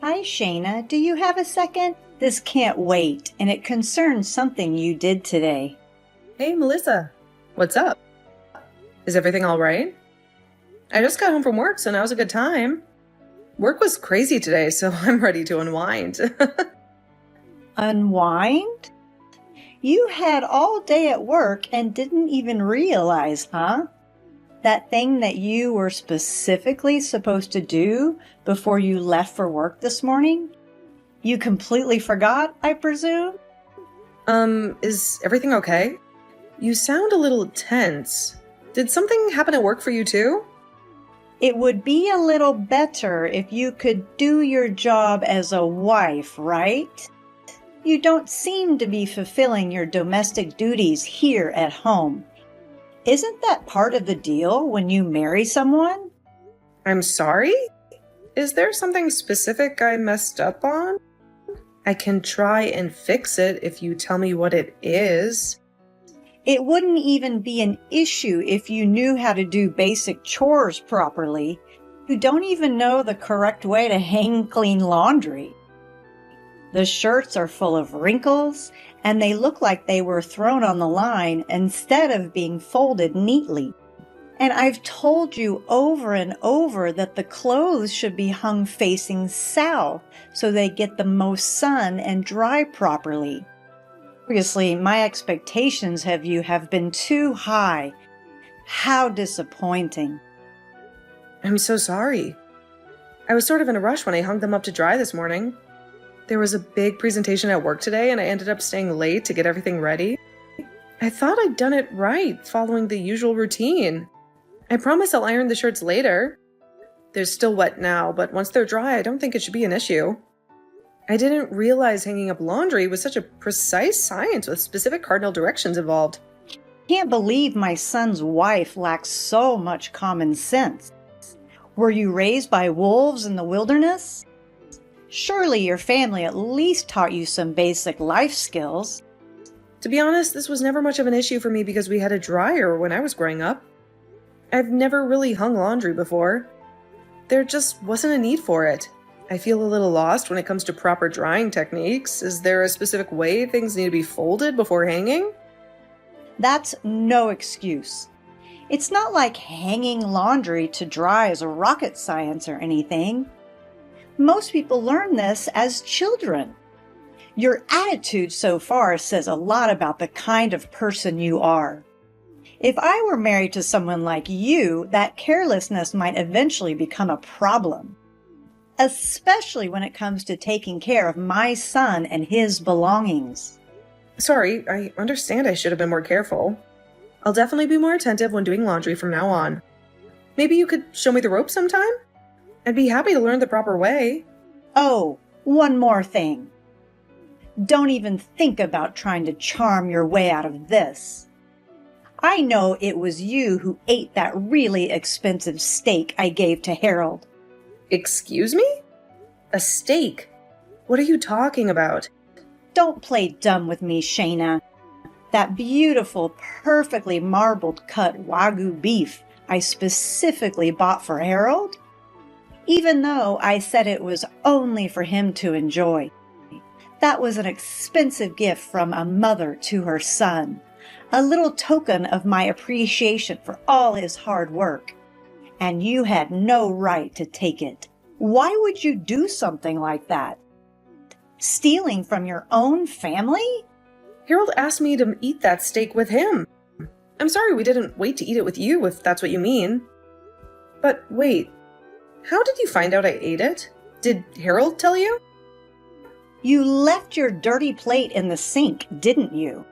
Hi, Shayna. Do you have a second? This can't wait, and it concerns something you did today. Hey, Melissa. What's up? Is everything all right? I just got home from work, so now's a good time. Work was crazy today, so I'm ready to unwind. Unwind? You had all day at work and didn't even realize, huh? That thing that you were specifically supposed to do before you left for work this morning? You completely forgot, I presume? Is everything okay? You sound a little tense. Did something happen at work for you too? It would be a little better if you could do your job as a wife, right? You don't seem to be fulfilling your domestic duties here at home. Isn't that part of the deal when you marry someone? I'm sorry? Is there something specific I messed up on? I can try and fix it if you tell me what it is. It wouldn't even be an issue if you knew how to do basic chores properly. You don't even know the correct way to hang clean laundry. The shirts are full of wrinkles, and they look like they were thrown on the line instead of being folded neatly. And I've told you over and over that the clothes should be hung facing south so they get the most sun and dry properly. Obviously, my expectations of you have been too high. How disappointing. I'm so sorry. I was sort of in a rush when I hung them up to dry this morning. There was a big presentation at work today, and I ended up staying late to get everything ready. I thought I'd done it right, following the usual routine. I promise I'll iron the shirts later. They're still wet now, but once they're dry, I don't think it should be an issue. I didn't realize hanging up laundry was such a precise science with specific cardinal directions involved. Can't believe my son's wife lacks so much common sense. Were you raised by wolves in the wilderness? Surely your family at least taught you some basic life skills. To be honest, this was never much of an issue for me because we had a dryer when I was growing up. I've never really hung laundry before. There just wasn't a need for it. I feel a little lost when it comes to proper drying techniques. Is there a specific way things need to be folded before hanging? That's no excuse. It's not like hanging laundry to dry is rocket science or anything. Most people learn this as children. Your attitude so far says a lot about the kind of person you are. If I were married to someone like you, that carelessness might eventually become a problem. Especially when it comes to taking care of my son and his belongings. Sorry, I understand I should have been more careful. I'll definitely be more attentive when doing laundry from now on. Maybe you could show me the ropes sometime? I'd be happy to learn the proper way. Oh, one more thing. Don't even think about trying to charm your way out of this. I know it was you who ate that really expensive steak I gave to Harold. Excuse me? A steak? What are you talking about? Don't play dumb with me, Shayna. That beautiful, perfectly marbled cut Wagyu beef I specifically bought for Harold? Even though I said it was only for him to enjoy. That was an expensive gift from a mother to her son. A little token of my appreciation for all his hard work. And you had no right to take it. Why would you do something like that? Stealing from your own family? Harold asked me to eat that steak with him. I'm sorry we didn't wait to eat it with you, if that's what you mean. But wait, how did you find out I ate it? Did Harold tell you? You left your dirty plate in the sink, didn't you?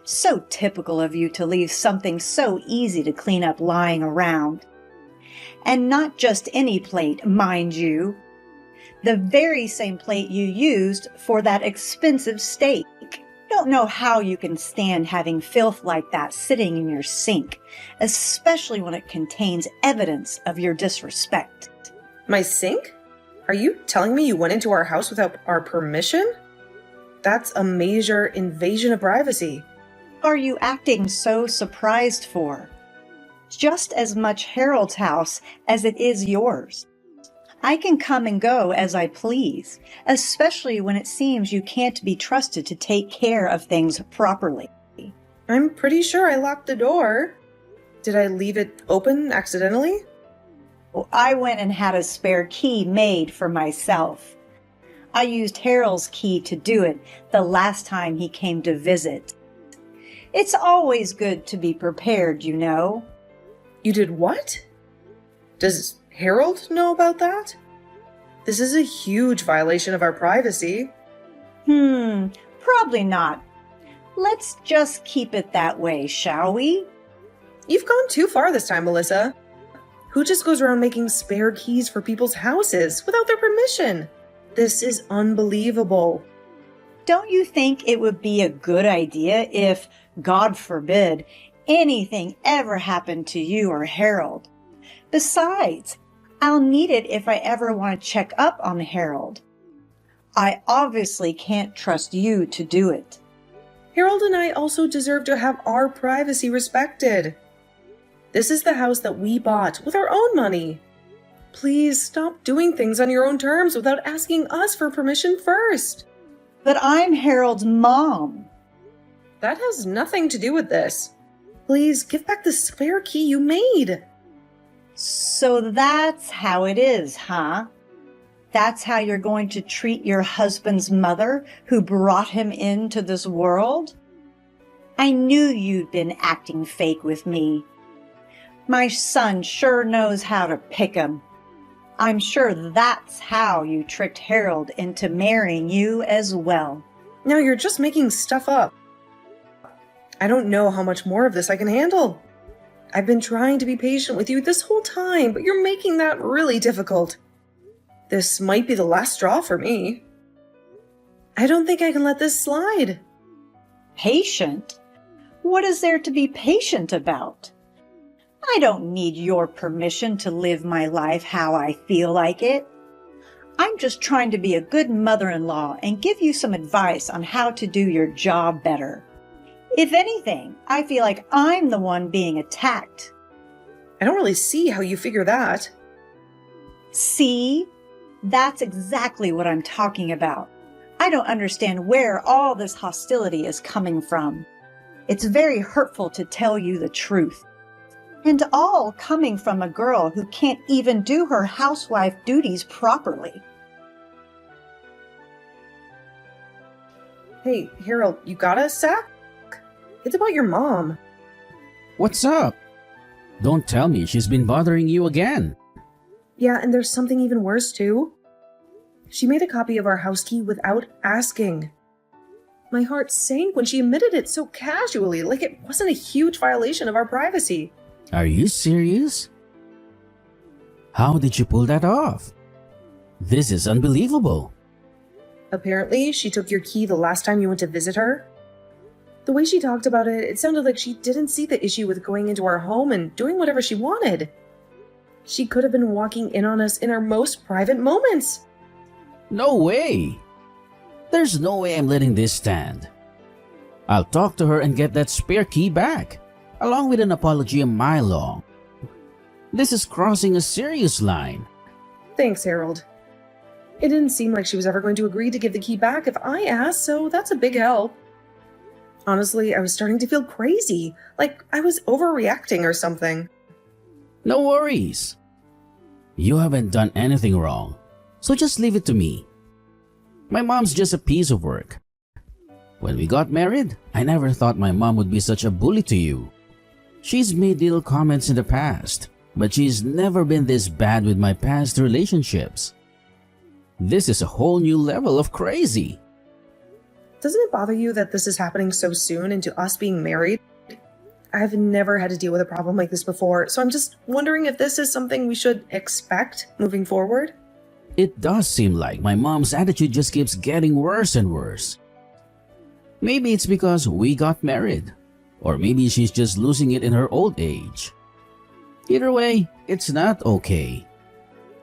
So typical of you to leave something so easy to clean up lying around. And not just any plate, mind you. The very same plate you used for that expensive steak. Don't know how you can stand having filth like that sitting in your sink, especially when it contains evidence of your disrespect. My sink? Are you telling me you went into our house without our permission? That's a major invasion of privacy. What are you acting so surprised for? Just as much Harold's house as it is yours. I can come and go as I please, especially when it seems you can't be trusted to take care of things properly. I'm pretty sure I locked the door. Did I leave it open accidentally? Well, I went and had a spare key made for myself. I used Harold's key to do it the last time he came to visit. It's always good to be prepared, you know. You did what? Does Harold know about that? This is a huge violation of our privacy. Probably not. Let's just keep it that way, shall we? You've gone too far this time, Melissa. Who just goes around making spare keys for people's houses without their permission? This is unbelievable. Don't you think it would be a good idea if, God forbid, anything ever happened to you or Harold? Besides, I'll need it if I ever want to check up on Harold. I obviously can't trust you to do it. Harold and I also deserve to have our privacy respected. This is the house that we bought with our own money. Please stop doing things on your own terms without asking us for permission first. But I'm Harold's mom. That has nothing to do with this. Please give back the spare key you made. So that's how it is, huh? That's how you're going to treat your husband's mother who brought him into this world? I knew you'd been acting fake with me. My son sure knows how to pick 'em. I'm sure that's how you tricked Harold into marrying you as well. Now you're just making stuff up. I don't know how much more of this I can handle. I've been trying to be patient with you this whole time, but you're making that really difficult. This might be the last straw for me. I don't think I can let this slide. Patient? What is there to be patient about? I don't need your permission to live my life how I feel like it. I'm just trying to be a good mother-in-law and give you some advice on how to do your job better. If anything, I feel like I'm the one being attacked. I don't really see how you figure that. See? That's exactly what I'm talking about. I don't understand where all this hostility is coming from. It's very hurtful to tell you the truth. And all coming from a girl who can't even do her housewife duties properly. Hey, Harold, you got a sec? It's about your mom. What's up? Don't tell me she's been bothering you again. Yeah, and there's something even worse too. She made a copy of our house key without asking. My heart sank when she admitted it so casually, like it wasn't a huge violation of our privacy. Are you serious? How did you pull that off? This is unbelievable. Apparently, she took your key the last time you went to visit her. The way she talked about it, it sounded like she didn't see the issue with going into our home and doing whatever she wanted. She could have been walking in on us in our most private moments. No way. There's no way I'm letting this stand. I'll talk to her and get that spare key back, along with an apology a mile long. This is crossing a serious line. Thanks, Harold. It didn't seem like she was ever going to agree to give the key back if I asked, so that's a big help. Honestly, I was starting to feel crazy, like I was overreacting or something. No worries. You haven't done anything wrong, so just leave it to me. My mom's just a piece of work. When we got married, I never thought my mom would be such a bully to you. She's made little comments in the past, but she's never been this bad with my past relationships. This is a whole new level of crazy. Doesn't it bother you that this is happening so soon into us being married? I've never had to deal with a problem like this before, so I'm just wondering if this is something we should expect moving forward? It does seem like my mom's attitude just keeps getting worse and worse. Maybe it's because we got married, or maybe she's just losing it in her old age. Either way, it's not okay.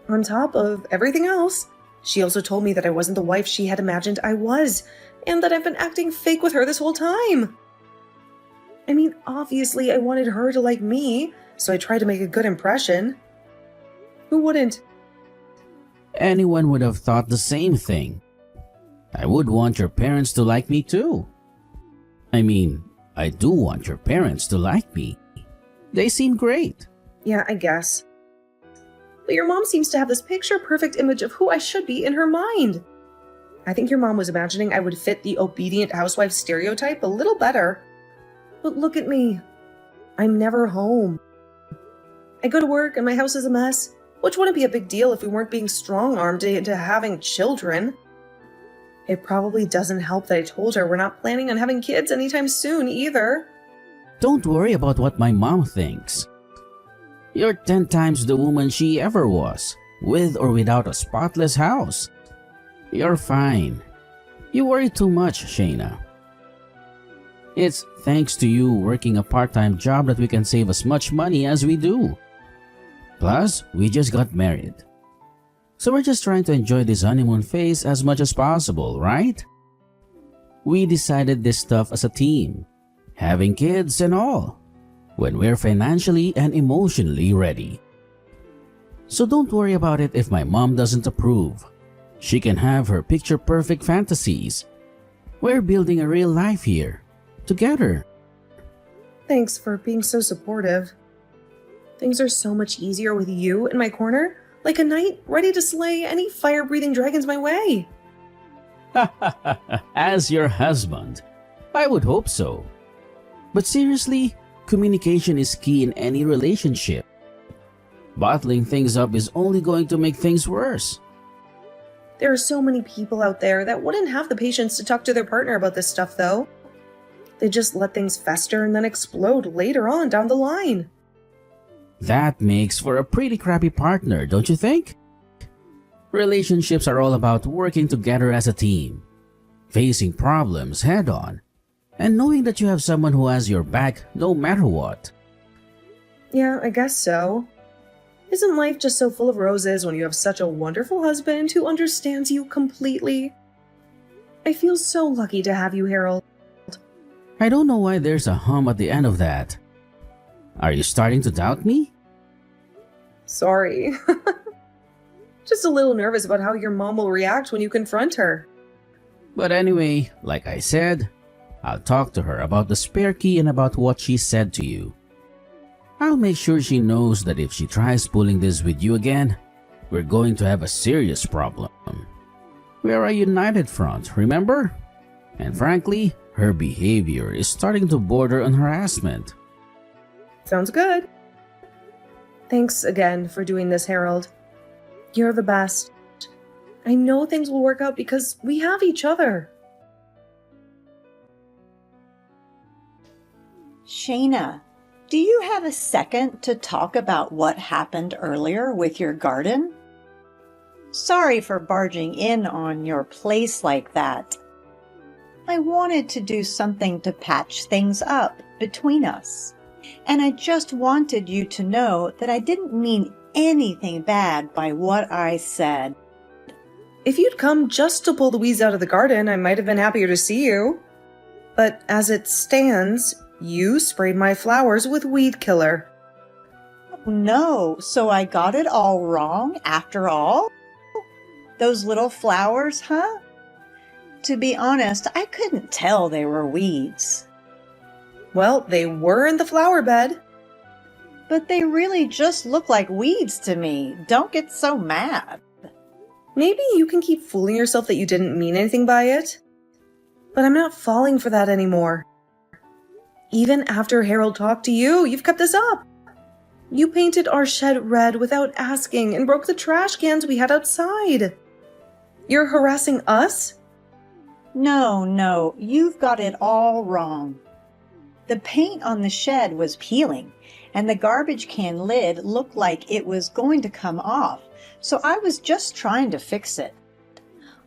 On top of everything else, she also told me that I wasn't the wife she had imagined I was, and that I've been acting fake with her this whole time. I mean, obviously I wanted her to like me, so I tried to make a good impression. Who wouldn't? Anyone would have thought the same thing. I would want your parents to like me too. I mean, I do want your parents to like me. They seem great. Yeah, I guess. But your mom seems to have this picture-perfect image of who I should be in her mind. I think your mom was imagining I would fit the obedient housewife stereotype a little better. But look at me. I'm never home. I go to work and my house is a mess, which wouldn't be a big deal if we weren't being strong-armed into having children. It probably doesn't help that I told her we're not planning on having kids anytime soon either. Don't worry about what my mom thinks. You're 10 times the woman she ever was, with or without a spotless house. You're fine. You worry too much, Shayna. It's thanks to you working a part-time job that we can save as much money as we do. Plus, we just got married. So we're just trying to enjoy this honeymoon phase as much as possible, right? We decided this stuff as a team, having kids and all, when we're financially and emotionally ready. So don't worry about it if my mom doesn't approve. She can have her picture-perfect fantasies. We're building a real life here, together. Thanks for being so supportive. Things are so much easier with you in my corner, like a knight ready to slay any fire-breathing dragons my way. As your husband, I would hope so. But seriously, communication is key in any relationship. Bottling things up is only going to make things worse. There are so many people out there that wouldn't have the patience to talk to their partner about this stuff, though. They just let things fester and then explode later on down the line. That makes for a pretty crappy partner, don't you think? Relationships are all about working together as a team, facing problems head on, and knowing that you have someone who has your back no matter what. Yeah, I guess so. Isn't life just so full of roses when you have such a wonderful husband who understands you completely? I feel so lucky to have you, Harold. I don't know why there's a hum at the end of that. Are you starting to doubt me? Sorry. Just a little nervous about how your mom will react when you confront her. But anyway, like I said, I'll talk to her about the spare key and about what she said to you. I'll make sure she knows that if she tries pulling this with you again, we're going to have a serious problem. We are a united front, remember? And frankly, her behavior is starting to border on harassment. Sounds good. Thanks again for doing this, Harold. You're the best. I know things will work out because we have each other. Shayna, do you have a second to talk about what happened earlier with your garden? Sorry for barging in on your place like that. I wanted to do something to patch things up between us. And I just wanted you to know that I didn't mean anything bad by what I said. If you'd come just to pull the weeds out of the garden, I might have been happier to see you. But as it stands, you sprayed my flowers with weed killer. No, so I got it all wrong after all? Those little flowers, huh? To be honest, I couldn't tell they were weeds. Well, they were in the flower bed. But they really just look like weeds to me. Don't get so mad. Maybe you can keep fooling yourself that you didn't mean anything by it. But I'm not falling for that anymore. Even after Harold talked to you, you've kept this up. You painted our shed red without asking and broke the trash cans we had outside. You're harassing us? No, you've got it all wrong. The paint on the shed was peeling, and the garbage can lid looked like it was going to come off, so I was just trying to fix it.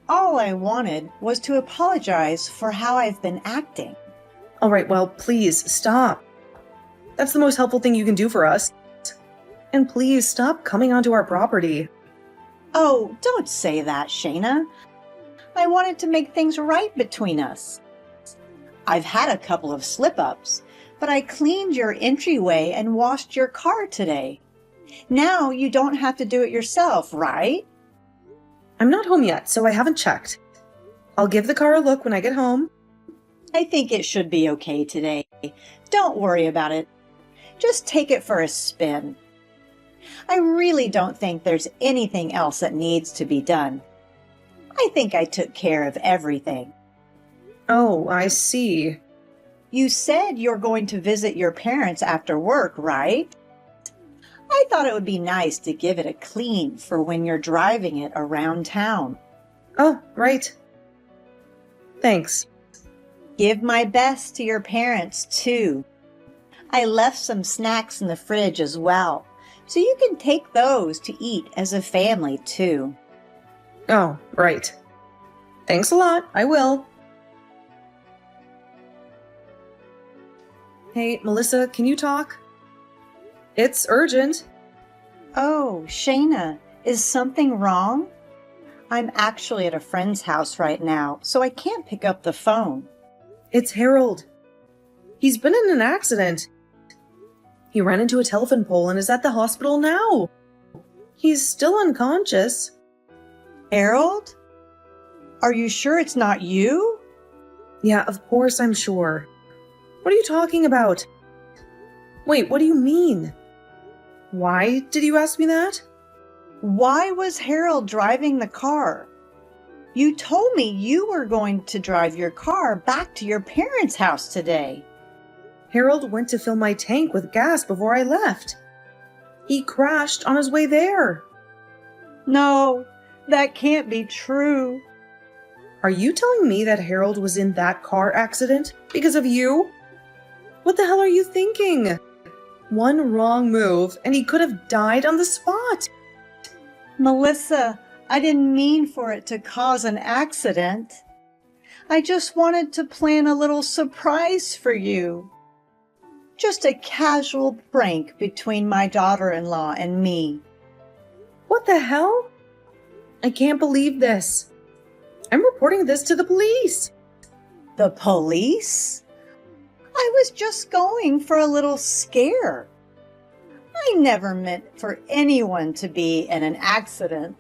All I wanted was to apologize for how I've been acting. All right, well, please stop. That's the most helpful thing you can do for us. And please stop coming onto our property. Oh, don't say that, Shayna. I wanted to make things right between us. I've had a couple of slip-ups, but I cleaned your entryway and washed your car today. Now you don't have to do it yourself, right? I'm not home yet, so I haven't checked. I'll give the car a look when I get home. I think it should be okay today. Don't worry about it. Just take it for a spin. I really don't think there's anything else that needs to be done. I think I took care of everything. Oh, I see. You said you're going to visit your parents after work, right? I thought it would be nice to give it a clean for when you're driving it around town. Oh, right. Thanks. Give my best to your parents, too. I left some snacks in the fridge as well, so you can take those to eat as a family, too. Oh, right. Thanks a lot. I will. Hey, Melissa, can you talk? It's urgent. Oh, Shayna, is something wrong? I'm actually at a friend's house right now, so I can't pick up the phone. It's Harold. He's been in an accident. He ran into a telephone pole and is at the hospital now. He's still unconscious. Harold? Are you sure it's not you? Yeah, of course I'm sure. What are you talking about? Wait, what do you mean? Why did you ask me that? Why was Harold driving the car? You told me you were going to drive your car back to your parents' house today. Harold went to fill my tank with gas before I left. He crashed on his way there. No, that can't be true. Are you telling me that Harold was in that car accident because of you? What the hell are you thinking? One wrong move and he could have died on the spot. Melissa, I didn't mean for it to cause an accident. I just wanted to plan a little surprise for you. Just a casual prank between my daughter-in-law and me. What the hell? I can't believe this. I'm reporting this to the police. The police? I was just going for a little scare. I never meant for anyone to be in an accident.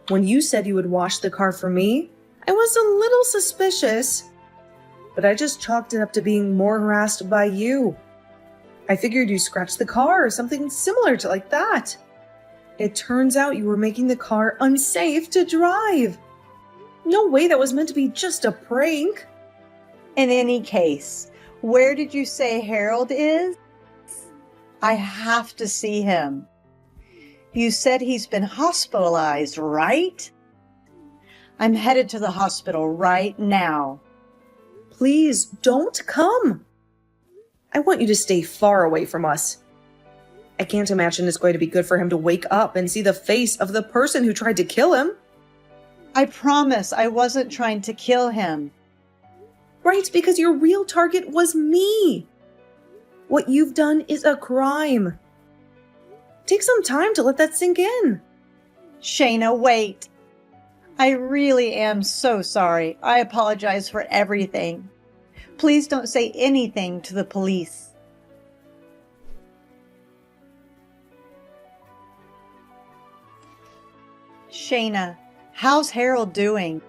When you said you would wash the car for me, I was a little suspicious. But I just chalked it up to being more harassed by you. I figured you scratched the car or something similar to like that. It turns out you were making the car unsafe to drive. No way that was meant to be just a prank. In any case, where did you say Harold is? I have to see him. You said he's been hospitalized, right? I'm headed to the hospital right now. Please don't come. I want you to stay far away from us. I can't imagine it's going to be good for him to wake up and see the face of the person who tried to kill him. I promise I wasn't trying to kill him. Right, because your real target was me. What you've done is a crime. Take some time to let that sink in. Shayna, wait. I really am so sorry. I apologize for everything. Please don't say anything to the police. Shayna, how's Harold doing?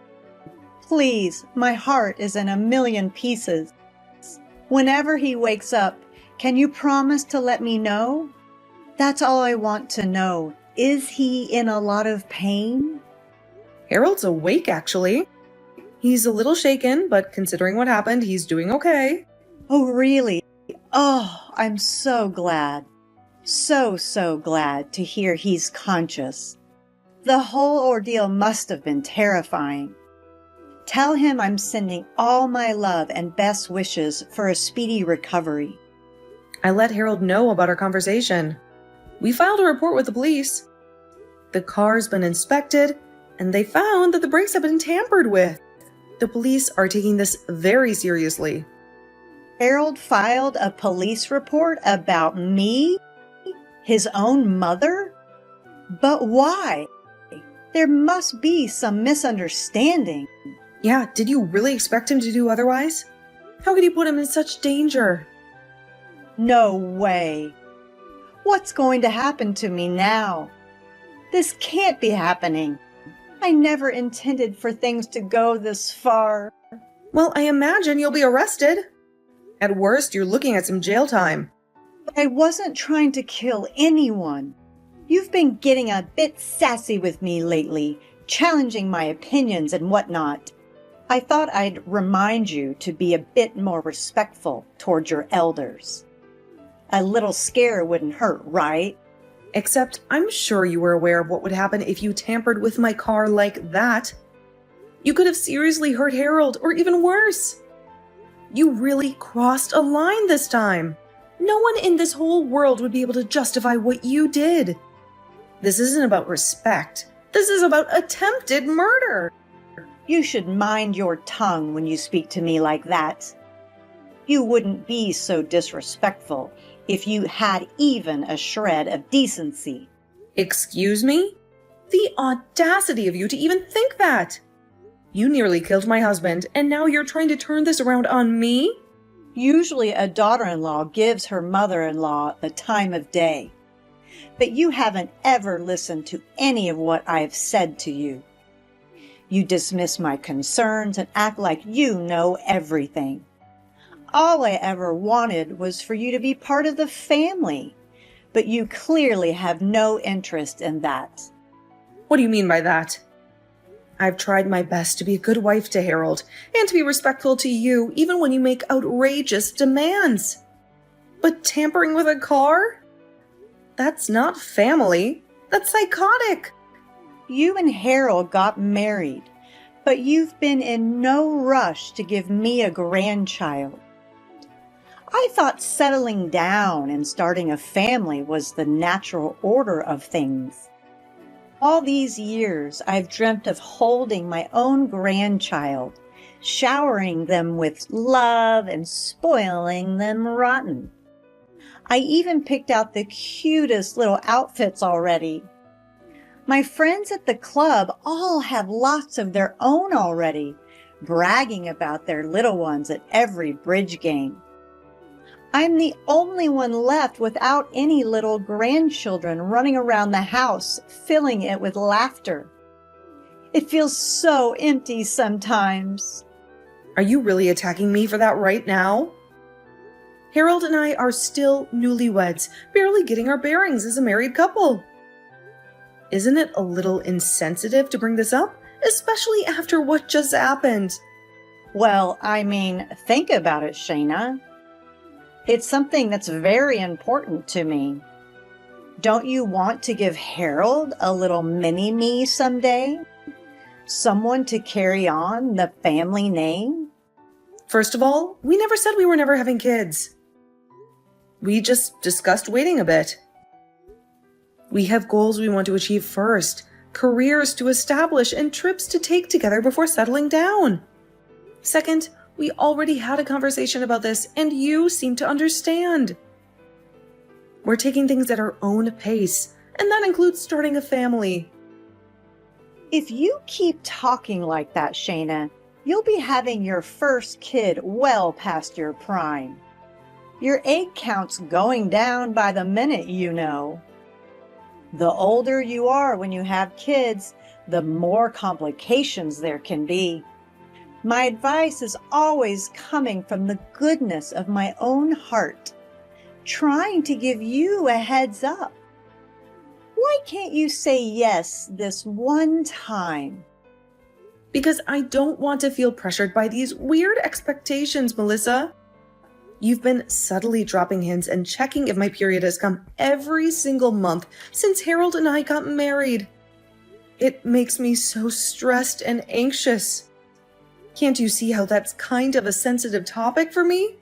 Please, my heart is in a million pieces. Whenever he wakes up, can you promise to let me know? That's all I want to know. Is he in a lot of pain? Harold's awake, actually. He's a little shaken, but considering what happened, he's doing okay. Oh, really? Oh, I'm so glad. So glad to hear he's conscious. The whole ordeal must have been terrifying. Tell him I'm sending all my love and best wishes for a speedy recovery. I let Harold know about our conversation. We filed a report with the police. The car's been inspected, and they found that the brakes have been tampered with. The police are taking this very seriously. Harold filed a police report about me? His own mother? But why? There must be some misunderstanding. Yeah, did you really expect him to do otherwise? How could you put him in such danger? No way. What's going to happen to me now? This can't be happening. I never intended for things to go this far. Well, I imagine you'll be arrested. At worst, you're looking at some jail time. But I wasn't trying to kill anyone. You've been getting a bit sassy with me lately, challenging my opinions and whatnot. I thought I'd remind you to be a bit more respectful toward your elders. A little scare wouldn't hurt, right? Except I'm sure you were aware of what would happen if you tampered with my car like that. You could have seriously hurt Harold, or even worse. You really crossed a line this time. No one in this whole world would be able to justify what you did. This isn't about respect. This is about attempted murder. You should mind your tongue when you speak to me like that. You wouldn't be so disrespectful if you had even a shred of decency. Excuse me? The audacity of you to even think that! You nearly killed my husband, and now you're trying to turn this around on me? Usually a daughter-in-law gives her mother-in-law the time of day. But you haven't ever listened to any of what I've said to you. You dismiss my concerns and act like you know everything. All I ever wanted was for you to be part of the family, but you clearly have no interest in that. What do you mean by that? I've tried my best to be a good wife to Harold and to be respectful to you even when you make outrageous demands. But tampering with a car? That's not family. That's psychotic. You and Harold got married, but you've been in no rush to give me a grandchild. I thought settling down and starting a family was the natural order of things. All these years, I've dreamt of holding my own grandchild, showering them with love and spoiling them rotten. I even picked out the cutest little outfits already. My friends at the club all have lots of their own already, bragging about their little ones at every bridge game. I'm the only one left without any little grandchildren running around the house, filling it with laughter. It feels so empty sometimes. Are you really attacking me for that right now? Harold and I are still newlyweds, barely getting our bearings as a married couple. Isn't it a little insensitive to bring this up, especially after what just happened? Well, think about it, Shayna. It's something that's very important to me. Don't you want to give Harold a little mini-me someday? Someone to carry on the family name? First of all, we never said we were never having kids. We just discussed waiting a bit. We have goals we want to achieve first, careers to establish, and trips to take together before settling down. Second, we already had a conversation about this, and you seem to understand. We're taking things at our own pace, and that includes starting a family. If you keep talking like that, Shayna, you'll be having your first kid well past your prime. Your egg count's going down by the minute, you know. The older you are when you have kids, the more complications there can be. My advice is always coming from the goodness of my own heart, trying to give you a heads up. Why can't you say yes this one time? Because I don't want to feel pressured by these weird expectations, Melissa. You've been subtly dropping hints and checking if my period has come every single month since Harold and I got married. It makes me so stressed and anxious. Can't you see how that's kind of a sensitive topic for me?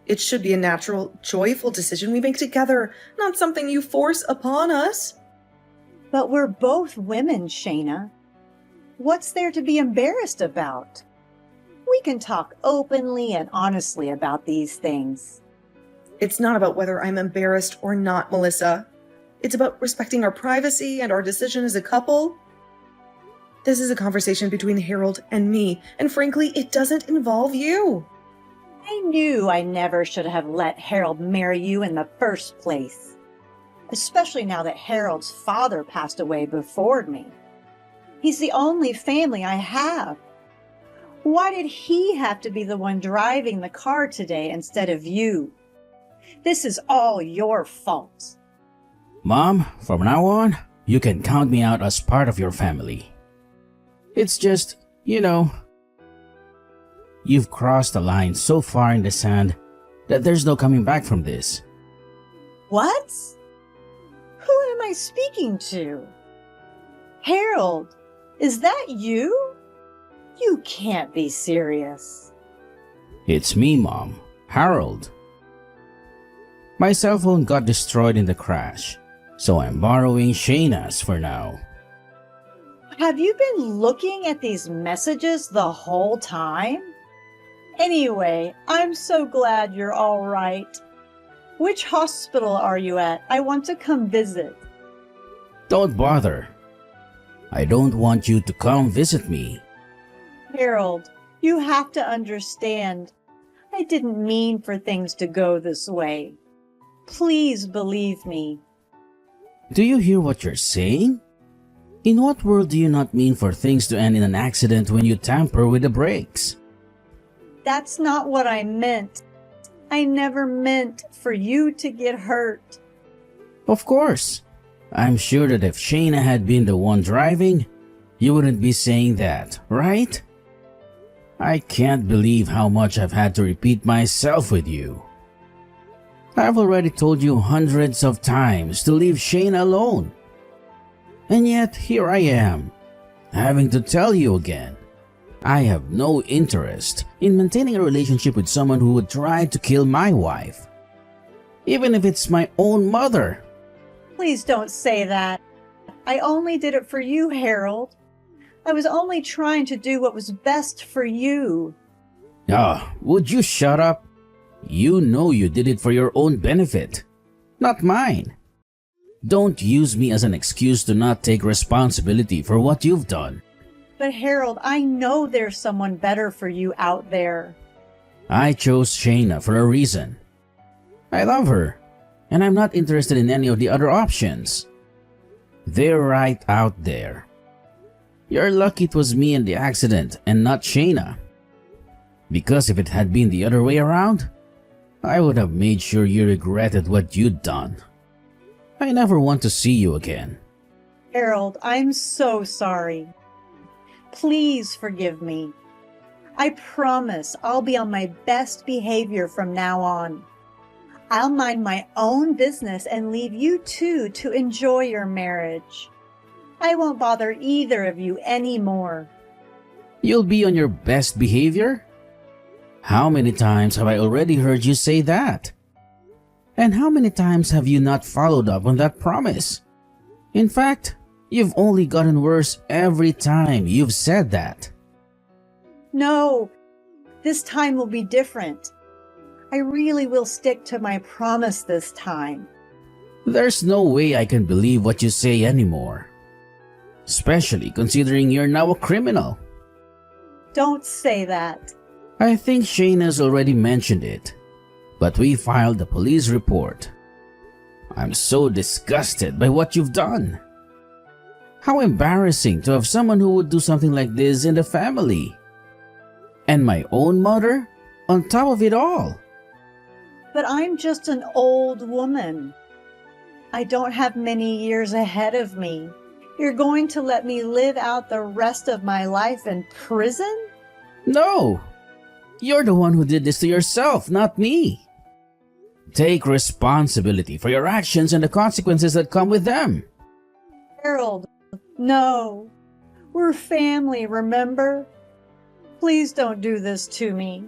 It should be a natural, joyful decision we make together, not something you force upon us. But we're both women, Shayna. What's there to be embarrassed about? We can talk openly and honestly about these things. It's not about whether I'm embarrassed or not, Melissa. It's about respecting our privacy and our decision as a couple. This is a conversation between Harold and me, and frankly, it doesn't involve you. I knew I never should have let Harold marry you in the first place, especially now that Harold's father passed away before me. He's the only family I have. Why did he have to be the one driving the car today instead of you? This is all your fault. Mom, from now on, you can count me out as part of your family. It's just, you've crossed the line so far in the sand that there's no coming back from this. What? Who am I speaking to? Harold, is that you? You can't be serious. It's me, Mom. Harold. My cell phone got destroyed in the crash, so I'm borrowing Shayna's for now. Have you been looking at these messages the whole time? Anyway, I'm so glad you're all right. Which hospital are you at? I want to come visit. Don't bother. I don't want you to come visit me. Harold, you have to understand. I didn't mean for things to go this way. Please believe me. Do you hear what you're saying? In what world do you not mean for things to end in an accident when you tamper with the brakes? That's not what I meant. I never meant for you to get hurt. Of course. I'm sure that if Shayna had been the one driving, you wouldn't be saying that, right? I can't believe how much I've had to repeat myself with you. I've already told you hundreds of times to leave Shayna alone. And yet here I am, having to tell you again. I have no interest in maintaining a relationship with someone who would try to kill my wife, even if it's my own mother. Please don't say that. I only did it for you, Harold. I was only trying to do what was best for you. Would you shut up? You know you did it for your own benefit, not mine. Don't use me as an excuse to not take responsibility for what you've done. But Harold, I know there's someone better for you out there. I chose Shayna for a reason. I love her, and I'm not interested in any of the other options. They're right out there. You're lucky it was me in the accident and not Shayna. Because if it had been the other way around, I would have made sure you regretted what you'd done. I never want to see you again. Harold, I'm so sorry. Please forgive me. I promise I'll be on my best behavior from now on. I'll mind my own business and leave you two to enjoy your marriage. I won't bother either of you anymore. You'll be on your best behavior? How many times have I already heard you say that? And how many times have you not followed up on that promise? In fact, you've only gotten worse every time you've said that. No, this time will be different. I really will stick to my promise this time. There's no way I can believe what you say anymore. Especially considering you're now a criminal. Don't say that. I think Shayna's already mentioned it, but we filed a police report. I'm so disgusted by what you've done. How embarrassing to have someone who would do something like this in the family. And my own mother on top of it all. But I'm just an old woman. I don't have many years ahead of me. You're going to let me live out the rest of my life in prison? No! You're the one who did this to yourself, not me. Take responsibility for your actions and the consequences that come with them. Harold, no. We're family, remember? Please don't do this to me.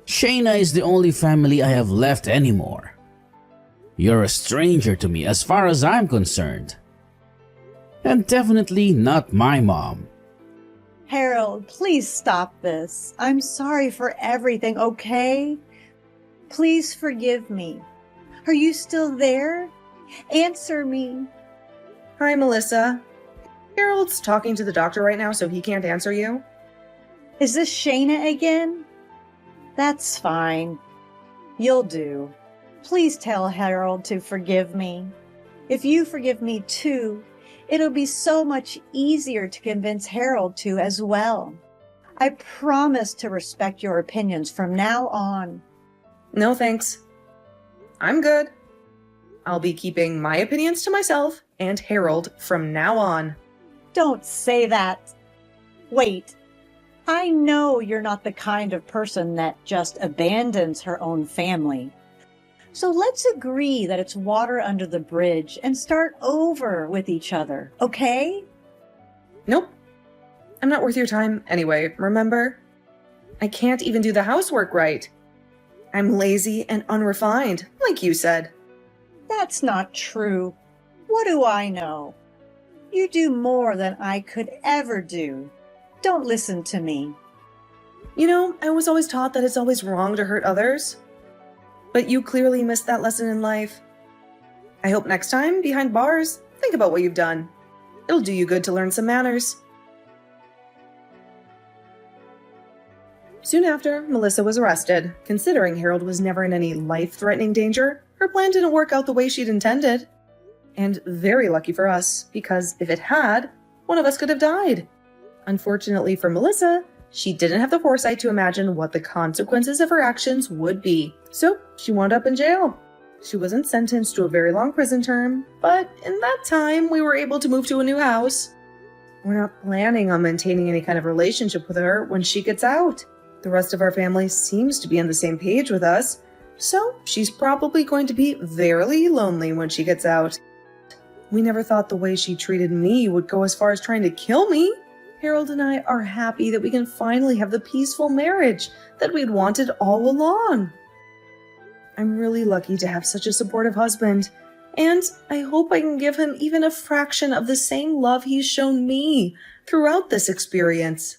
Shayna is the only family I have left anymore. You're a stranger to me as far as I'm concerned. And definitely not my mom. Harold, please stop this. I'm sorry for everything, okay? Please forgive me. Are you still there? Answer me. Hi, Melissa. Harold's talking to the doctor right now, so he can't answer you. Is this Shayna again? That's fine. You'll do. Please tell Harold to forgive me. If you forgive me too, It'll be so much easier to convince Harold to as well. I promise to respect your opinions from now on. No thanks. I'm good. I'll be keeping my opinions to myself and Harold from now on. Don't say that. Wait. I know you're not the kind of person that just abandons her own family. So let's agree that it's water under the bridge and start over with each other, okay? Nope. I'm not worth your time anyway, remember? I can't even do the housework right. I'm lazy and unrefined, like you said. That's not true. What do I know? You do more than I could ever do. Don't listen to me. You know, I was always taught that it's always wrong to hurt others. But you clearly missed that lesson in life. I hope next time, behind bars, think about what you've done. It'll do you good to learn some manners. Soon after, Melissa was arrested. Considering Harold was never in any life-threatening danger, her plan didn't work out the way she'd intended. And very lucky for us, because if it had, one of us could have died. Unfortunately for Melissa, she didn't have the foresight to imagine what the consequences of her actions would be. So she wound up in jail. She wasn't sentenced to a very long prison term, but in that time, we were able to move to a new house. We're not planning on maintaining any kind of relationship with her when she gets out. The rest of our family seems to be on the same page with us, so she's probably going to be very lonely when she gets out. We never thought the way she treated me would go as far as trying to kill me. Harold and I are happy that we can finally have the peaceful marriage that we'd wanted all along. I'm really lucky to have such a supportive husband, and I hope I can give him even a fraction of the same love he's shown me throughout this experience.